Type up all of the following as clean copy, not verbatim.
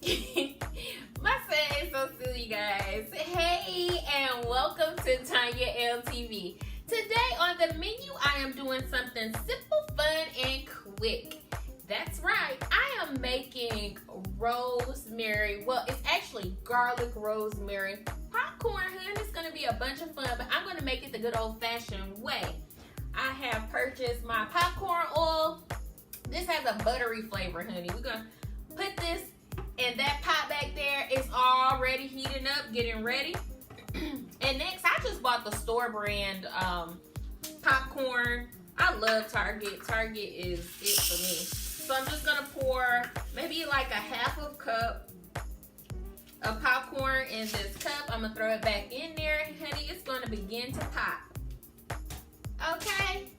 My son is so silly, guys. Hey, and welcome to TonyaLTV. Today on the menu, I am doing something simple, fun, and quick. That's right, I am making rosemary. Well, it's actually garlic rosemary popcorn, honey. It's gonna be a bunch of fun, but I'm gonna make it the good old-fashioned way. I have purchased my popcorn oil. This has a buttery flavor, honey. We're gonna put this in that pot back there. It's already heating up, getting ready. And next, I just bought the store brand popcorn. I love Target. Target is it for me. So I'm just gonna pour maybe like a half a cup of popcorn in this cup. I'm gonna throw it back in there, honey. It's gonna begin to pop. Okay,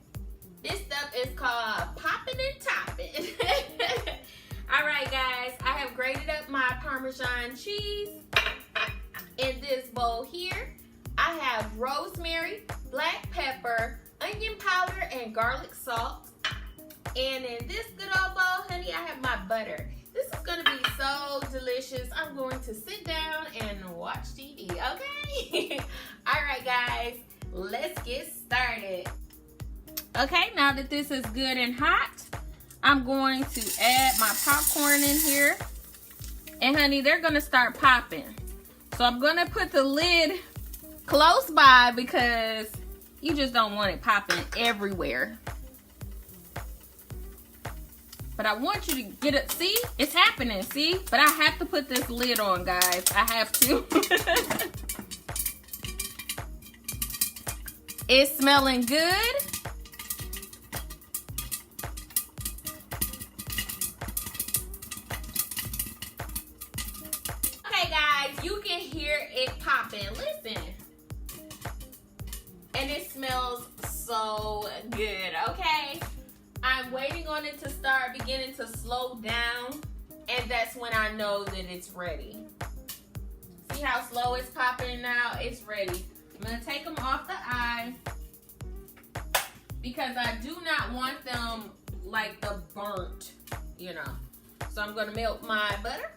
this stuff is called popping and topping. All right, guys, I have grated up my Parmesan cheese in this bowl here. I have rosemary, black pepper, onion powder, and garlic salt. And in this good old bowl, honey, I have my butter. This is gonna be so delicious. I'm going to sit down and watch TV, okay? All right, guys, let's get started. Okay, now that this is good and hot, I'm going to add my popcorn in here. And honey, they're gonna start popping. So I'm gonna put the lid close by because you just don't want it popping everywhere. But I want you to get it, see? It's happening, see? But I have to put this lid on, guys. I have to. It's smelling good. Okay, guys, you can hear it popping. Listen. And it smells so good, okay? I'm waiting on it to start beginning to slow down, and that's when I know that it's ready. See how slow it's popping now? It's ready. I'm gonna take them off the eye because I do not want them like the burnt, you know. So I'm gonna melt my butter.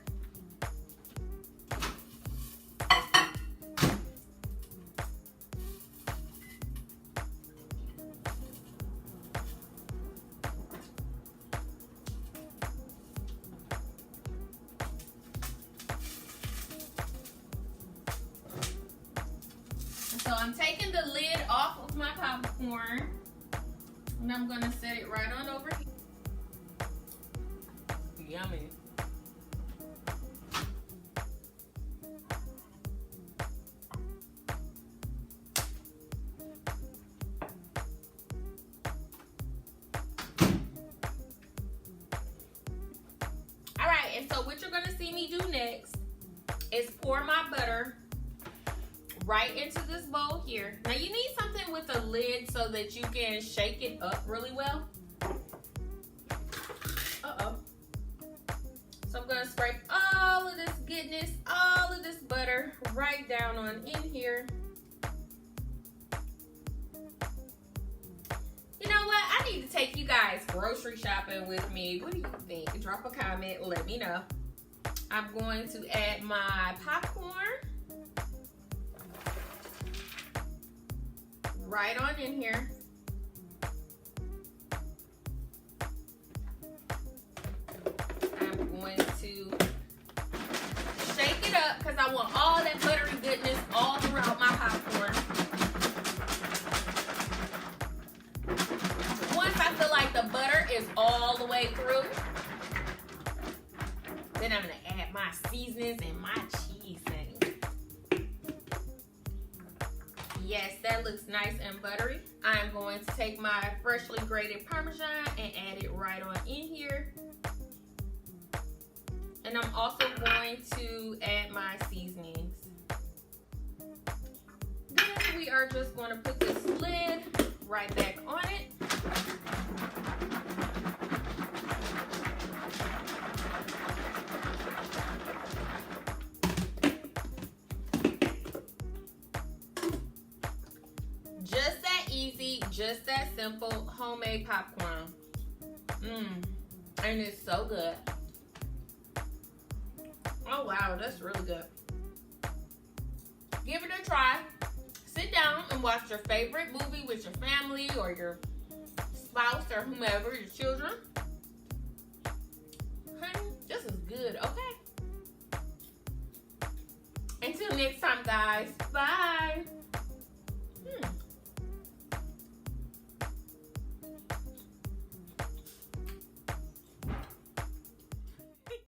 So I'm taking the lid off of my popcorn, and I'm gonna set it right on over here. Yummy. All right, and so what you're gonna see me do next is pour my butter right into this bowl here. Now you need something with a lid so that you can shake it up really well. Uh-oh. So I'm gonna scrape all of this goodness, all of this butter right down on in here. You know what? I need to take you guys grocery shopping with me. What do you think? Drop a comment, let me know. I'm going to add my popcorn right on in here. I'm going to shake it up because I want all that buttery goodness all throughout my popcorn. Once I feel like the butter is all the way through, then I'm going to add my seasonings and my cheese thing. Yes, that looks nice and buttery. I'm going to take my freshly grated Parmesan and add it right on in here. And I'm also going to add my seasonings. Then we are just going to put this lid right back on it. Just that easy, just that simple, homemade popcorn. And it's so good. Wow, that's really good. Give it a try. Sit down and watch your favorite movie with your family or your spouse or whomever, your children. Honey, this is good, okay? Until next time, guys. Bye.